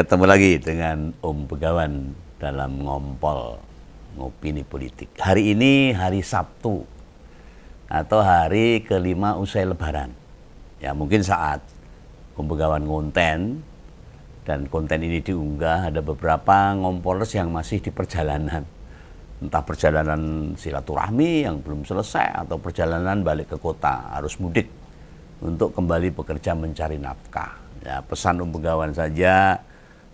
Ketemu lagi dengan Om Begawan dalam Ngompol Ngopini Politik. Hari ini hari Sabtu atau hari kelima usai Lebaran. Ya mungkin saat Om Begawan ngonten dan konten ini diunggah, ada beberapa ngompolers yang masih di perjalanan. Entah perjalanan silaturahmi yang belum selesai atau perjalanan balik ke kota, harus mudik untuk kembali bekerja mencari nafkah. Ya, pesan Om Begawan saja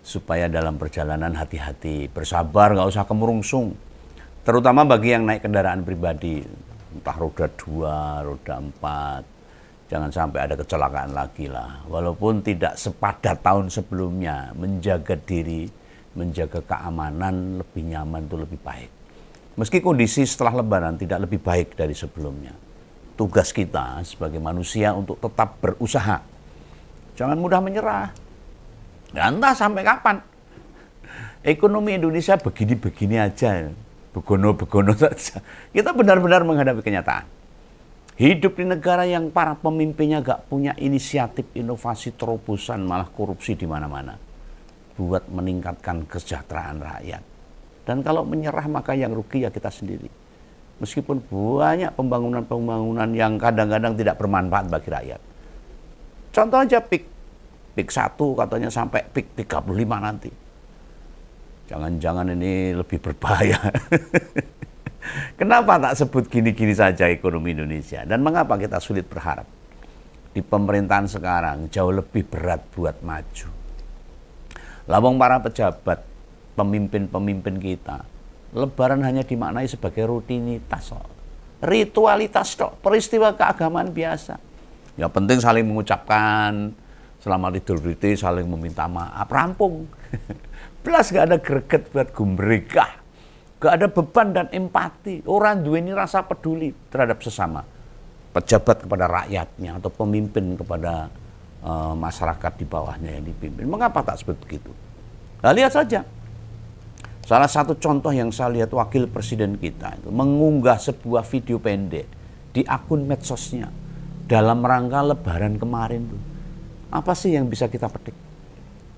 supaya dalam perjalanan hati-hati, bersabar, nggak usah kemurungsung. Terutama bagi yang naik kendaraan pribadi, entah roda 2, roda 4, jangan sampai ada kecelakaan lagi lah. Walaupun tidak sepadat tahun sebelumnya, menjaga diri, menjaga keamanan lebih nyaman itu lebih baik. Meski kondisi setelah Lebaran tidak lebih baik dari sebelumnya. Tugas kita sebagai manusia untuk tetap berusaha. Jangan mudah menyerah. Ya, entah sampai kapan. Ekonomi Indonesia begini-begini aja. Begono-begono saja. Kita benar-benar menghadapi kenyataan. Hidup di negara yang para pemimpinnya gak punya inisiatif, inovasi, terobosan, malah korupsi di mana-mana. Buat meningkatkan kesejahteraan rakyat. Dan kalau menyerah maka yang rugi ya kita sendiri. Meskipun banyak pembangunan-pembangunan yang kadang-kadang tidak bermanfaat bagi rakyat. Contoh aja PIK 1 katanya sampai PIK 35 nanti. Jangan-jangan ini lebih berbahaya. Kenapa tak sebut gini-gini saja ekonomi Indonesia? Dan mengapa kita sulit berharap? Di pemerintahan sekarang jauh lebih berat buat maju. Lawang para pejabat, pemimpin-pemimpin kita, Lebaran hanya dimaknai sebagai rutinitas, ritualitas, peristiwa keagamaan biasa. Ya penting saling mengucapkan selamat Idul Fitri, saling meminta maaf, rampung. Plus gak ada greget buat gumregah. Gak ada beban dan empati. Orang duweni rasa peduli terhadap sesama. Pejabat kepada rakyatnya atau pemimpin kepada masyarakat di bawahnya yang dipimpin. Mengapa tak seperti begitu? Nah, lihat saja. Salah satu contoh yang saya lihat wakil presiden kita itu mengunggah sebuah video pendek di akun medsosnya. Dalam rangka Lebaran kemarin tuh, apa sih yang bisa kita petik?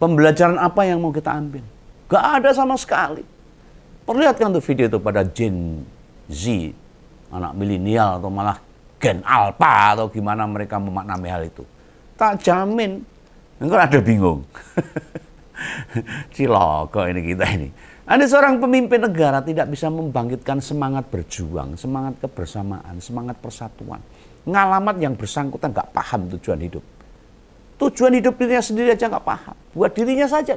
Pembelajaran apa yang mau kita ambil? Gak ada sama sekali. Perlihatkan tuh video itu pada Gen Z, anak milenial atau malah Gen Alpha atau gimana mereka memaknai hal itu. Tak jamin, enggak ada bingung. Ciloko ini kita ini. Ada seorang pemimpin negara tidak bisa membangkitkan semangat berjuang, semangat kebersamaan, semangat persatuan. Ngalamat yang bersangkutan gak paham tujuan hidup. Tujuan hidup dirinya sendiri aja gak paham. Buat dirinya saja.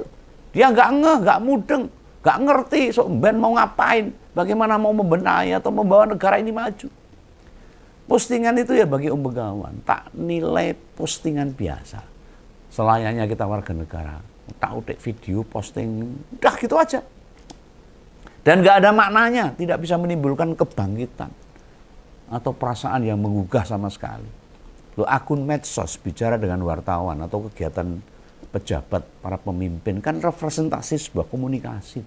Dia gak ngeh, gak mudeng, gak ngerti so ben mau ngapain, bagaimana mau membenahi atau membawa negara ini maju. Postingan itu ya bagi Om Begawan tak nilai postingan biasa. Selayaknya kita warga negara, tak utek video posting, udah gitu aja. Dan gak ada maknanya, tidak bisa menimbulkan kebangkitan atau perasaan yang menggugah sama sekali. Loh, akun medsos bicara dengan wartawan atau kegiatan pejabat, para pemimpin kan representasi sebuah komunikasi.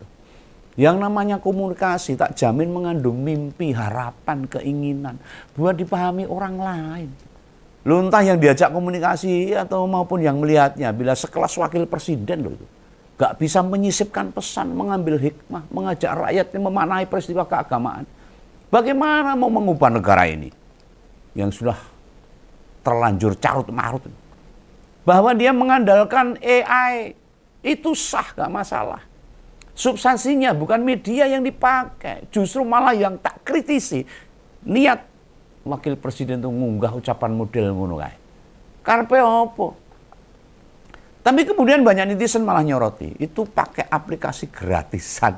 Yang namanya komunikasi tak jamin mengandung mimpi, harapan, keinginan buat dipahami orang lain. Loh, entah yang diajak komunikasi atau maupun yang melihatnya, bila sekelas wakil presiden loh itu gak bisa menyisipkan pesan, mengambil hikmah, mengajak rakyatnya memaknai peristiwa keagamaan. Bagaimana mau mengubah negara ini yang sudah terlanjur carut-marut? Bahwa dia mengandalkan AI itu sah, gak masalah. Substansinya bukan media yang dipakai, justru malah yang tak kritisi. Niat wakil presiden itu mengunggah ucapan model ngono kae. Karepe opo? Tapi kemudian banyak netizen malah nyoroti, itu pakai aplikasi gratisan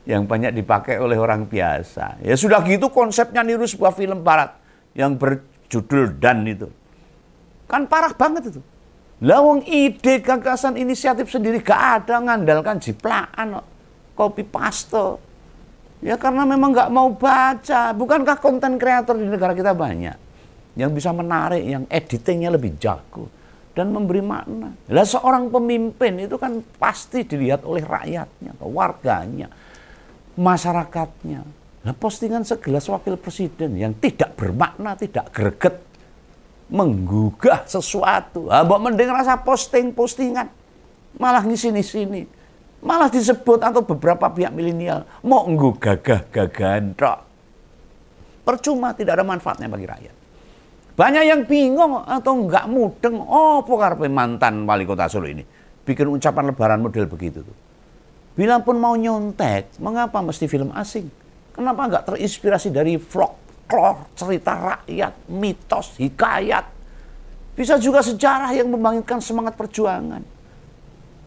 yang banyak dipakai oleh orang biasa. Ya sudah gitu konsepnya niru sebuah film barat yang berjudul Dan itu. Kan parah banget itu. Lawang ide, gagasan, inisiatif sendiri gak ada, ngandalkan jiplakan, copy paste. Ya karena memang gak mau baca. Bukankah konten kreator di negara kita banyak yang bisa menarik, yang editingnya lebih jago dan memberi makna. Lah seorang pemimpin itu kan pasti dilihat oleh rakyatnya, warganya, masyarakatnya. Nah, postingan segelas wakil presiden yang tidak bermakna, tidak greget, menggugah sesuatu. Mbok mending rasa postingan. malah ngisi-sini. Malah disebut atau beberapa pihak milenial mau gagah-gagahan tok. Percuma, tidak ada manfaatnya bagi rakyat. Banyak yang bingung atau nggak mudeng, oh karepe mantan wali kota Solo ini bikin ucapan lebaran model begitu tuh. Bila pun mau nyontek, mengapa mesti film asing? Kenapa nggak terinspirasi dari folklore, cerita rakyat, mitos, hikayat? Bisa juga sejarah yang membangkitkan semangat perjuangan.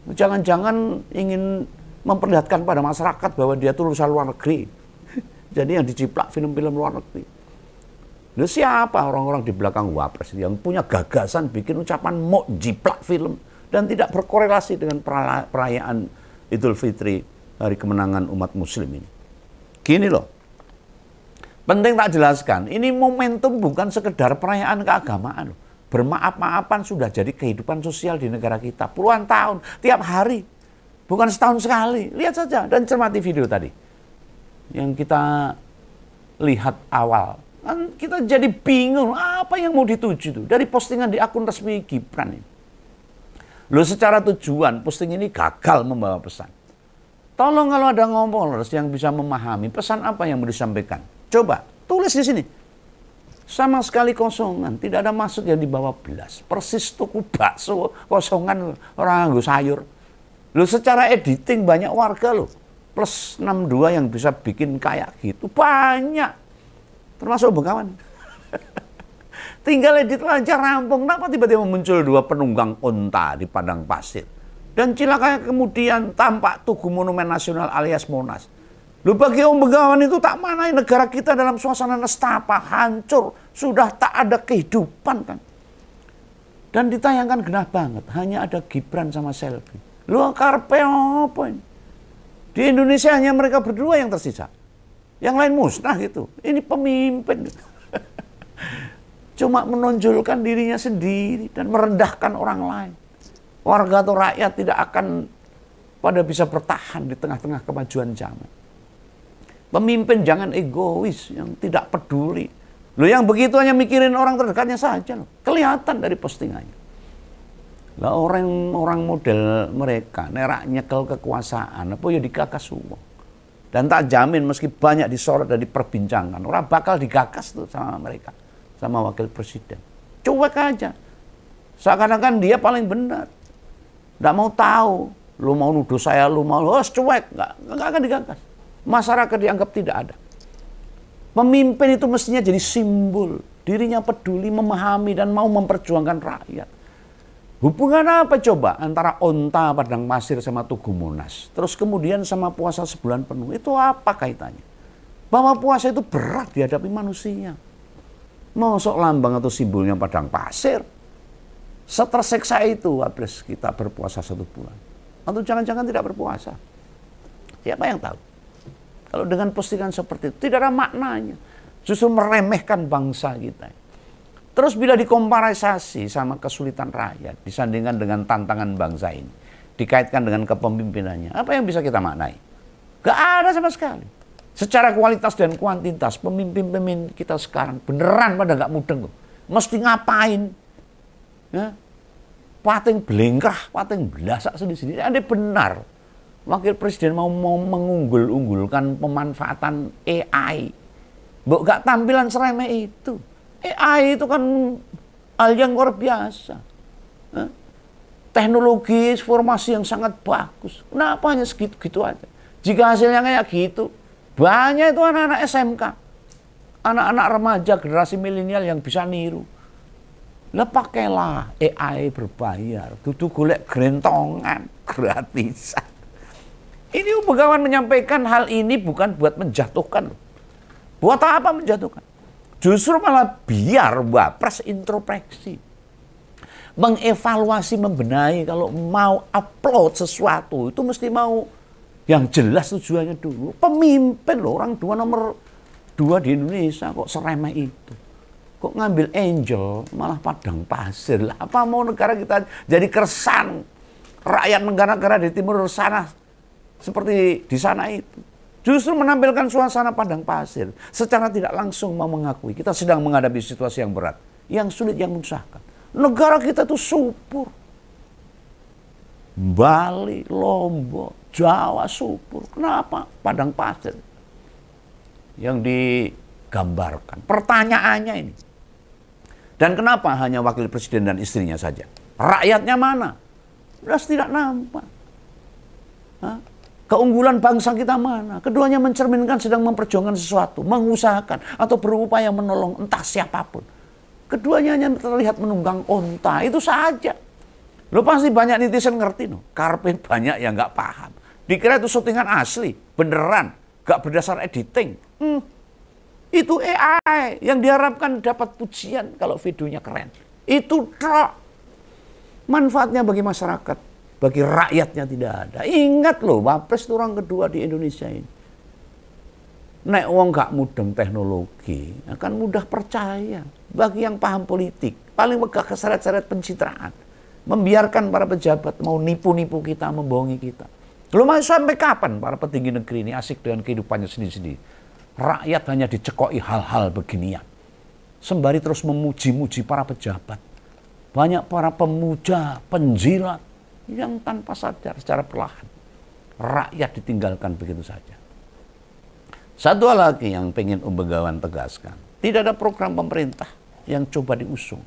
Jangan-jangan ingin memperlihatkan pada masyarakat bahwa dia tuh lulusan luar negeri. Jadi yang diciplak film-film luar negeri. Lalu siapa orang-orang di belakang Wapres yang punya gagasan bikin ucapan mau jiplak film dan tidak berkorelasi dengan perayaan Idul Fitri, hari kemenangan umat muslim ini. Gini loh, penting tak jelaskan, ini momentum bukan sekedar perayaan keagamaan loh. Bermaaf-maafan sudah jadi kehidupan sosial di negara kita puluhan tahun, tiap hari, bukan setahun sekali. Lihat saja dan cermati video tadi yang kita lihat awal. Kan kita jadi bingung apa yang mau dituju tuh dari postingan di akun resmi Gibran ini. Loh, secara tujuan posting ini gagal membawa pesan. Tolong kalau ada ngomongers yang bisa memahami pesan apa yang mau disampaikan, coba tulis di sini. Sama sekali kosongan, tidak ada maksud yang dibawa belas. Persis tuku bakso kosongan orang nganggo sayur. Loh, secara editing banyak warga loh. Plus 62 yang bisa bikin kayak gitu. Banyak. Termasuk Bengawan. Tinggal edit lancar rampung. Kenapa tiba-tiba muncul 2 penunggang unta di padang pasir? Dan cilaka kemudian tampak Tugu Monumen Nasional alias Monas. Loh, bagi Om Bengawan itu tak manai negara kita dalam suasana nestapa, hancur. Sudah tak ada kehidupan kan. Dan ditayangkan genah banget. Hanya ada Gibran sama selfie. Loh, karpe apa ini? Di Indonesia hanya mereka berdua yang tersisa. Yang lain musnah gitu. Ini pemimpin. Cuma menonjolkan dirinya sendiri dan merendahkan orang lain. Warga atau rakyat tidak akan pada bisa bertahan di tengah-tengah kemajuan zaman. Pemimpin jangan egois yang tidak peduli. Loh, yang begitu hanya mikirin orang terdekatnya saja loh. Kelihatan dari postingannya. Lah, orang model mereka nerak nyekel kekuasaan apa ya digagas semua. Dan tak jamin meski banyak disorot dan diperbincangkan, orang bakal digagas tuh sama mereka, sama wakil presiden. Cuek aja. Seakan-akan dia paling benar. Nggak mau tahu, lu mau nuduh saya, lu mau cuek, nggak akan digagas. Masyarakat dianggap tidak ada. Pemimpin itu mestinya jadi simbol, dirinya peduli, memahami dan mau memperjuangkan rakyat. Hubungan apa coba antara onta padang pasir sama Tugu Monas, terus kemudian sama puasa sebulan penuh, itu apa kaitannya? Bahwa puasa itu berat dihadapi manusia. Mosok lambang atau simbolnya padang pasir. Seterseksa itu habis kita berpuasa 1 bulan. Atau jangan-jangan tidak berpuasa. Siapa yang tahu? Kalau dengan postingan seperti itu tidak ada maknanya. Justru meremehkan bangsa kita. Terus bila dikomparisasi sama kesulitan rakyat, disandingkan dengan tantangan bangsa ini, dikaitkan dengan kepemimpinannya, apa yang bisa kita maknai? Gak ada sama sekali. Secara kualitas dan kuantitas, pemimpin-pemimpin kita sekarang beneran pada gak mudeng tuh. Mesti ngapain? Ya? Pating belengkrah, pating belasak sendiri-sendiri. Ada benar. Wakil Presiden mau mengunggul-unggulkan pemanfaatan AI. Mbok gak tampilan seremeh itu. AI itu kan hal yang luar biasa. Teknologi informasi yang sangat bagus. Kenapa hanya segitu-gitu aja? Jika hasilnya kayak gitu, banyak itu anak-anak SMK. Anak-anak remaja generasi milenial yang bisa niru. Lah pakailah AI berbayar. Duduk golek gerentongan gratisan. Ini Bengawan menyampaikan hal ini bukan buat menjatuhkan. Buat apa menjatuhkan? Justru malah biar Wapres introspeksi. Mengevaluasi, membenahi. Kalau mau upload sesuatu, itu mesti mau yang jelas tujuannya dulu. Pemimpin loh, orang nomor 2 di Indonesia kok seremeh itu. Kok ngambil angel, malah padang pasir. Lah, apa mau negara kita jadi keresan rakyat negara-negara di timur sana seperti di sana itu. Justru menampilkan suasana padang pasir. Secara tidak langsung mau mengakui kita sedang menghadapi situasi yang berat. Yang sulit, yang menyusahkan. Negara kita itu subur. Bali, Lombok, Jawa subur. Kenapa? Padang pasir yang digambarkan. Pertanyaannya ini. Dan kenapa hanya wakil presiden dan istrinya saja? Rakyatnya mana? Sudah tidak nampak. Hah? Keunggulan bangsa kita mana? Keduanya mencerminkan sedang memperjuangkan sesuatu, mengusahakan atau berupaya menolong entah siapapun. Keduanya hanya terlihat menunggang onta, itu saja. Lo pasti banyak netizen ngerti, no. Karpet banyak yang nggak paham. Dikira itu syutingan asli, beneran, nggak berdasar editing. Itu AI yang diharapkan dapat pujian kalau videonya keren. Itu trok. Manfaatnya bagi masyarakat, bagi rakyatnya tidak ada. Ingat loh, Wapres itu orang kedua di Indonesia ini. Nek wong gak mudeng teknologi, akan mudah percaya. Bagi yang paham politik, paling megah keseret-seret pencitraan. Membiarkan para pejabat mau nipu-nipu kita, membohongi kita. Belum sampai kapan para petinggi negeri ini asik dengan kehidupannya sendiri-sendiri. Rakyat hanya dicekoki hal-hal beginian. Sembari terus memuji-muji para pejabat. Banyak para pemuja, penjilat yang tanpa sadar secara perlahan. Rakyat ditinggalkan begitu saja. Satu hal lagi yang pengen Om Begawan tegaskan. Tidak ada program pemerintah yang coba diusung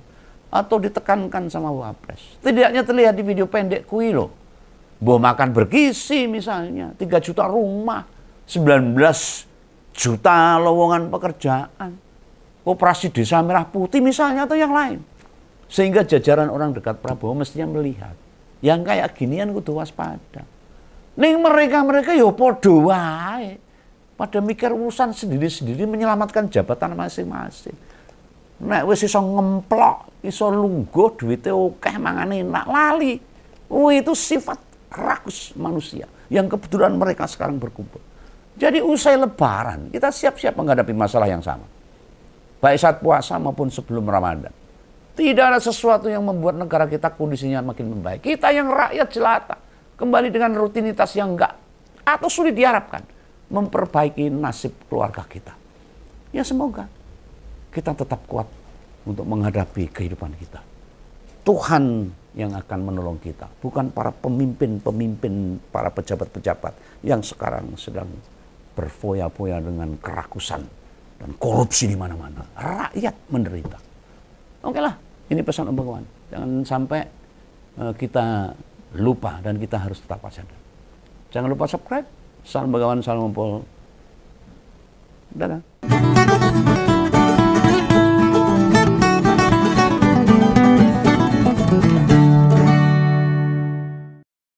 atau ditekankan sama Wapres. Tidaknya terlihat di video pendek kui loh. Bawa makan bergizi misalnya, 3 juta rumah, 19 juta lowongan pekerjaan, operasi desa merah putih misalnya atau yang lain. Sehingga jajaran orang dekat Prabowo mestinya melihat yang kayak ginian kudu waspada. Ning mereka yo podo wae. Pada mikir urusan sendiri-sendiri menyelamatkan jabatan masing-masing. Nek wis iso ngemplok, iso lungguh, duitnya akeh, mangane enak, lali. Itu sifat rakus manusia yang kebetulan mereka sekarang berkumpul. Jadi usai Lebaran, kita siap-siap menghadapi masalah yang sama. Baik saat puasa maupun sebelum Ramadan. Tidak ada sesuatu yang membuat negara kita kondisinya makin membaik. Kita yang rakyat jelata, kembali dengan rutinitas yang enggak atau sulit diharapkan, memperbaiki nasib keluarga kita. Ya semoga kita tetap kuat untuk menghadapi kehidupan kita. Tuhan yang akan menolong kita, bukan para pemimpin-pemimpin, para pejabat-pejabat yang sekarang sedang berfoya-foya dengan kerakusan dan korupsi di mana-mana. Rakyat menderita. Oke lah, ini pesan Om Begawan. Jangan sampai kita lupa dan kita harus tetap waspada. Jangan lupa subscribe. Salam Begawan, salam Ompol. Dadah.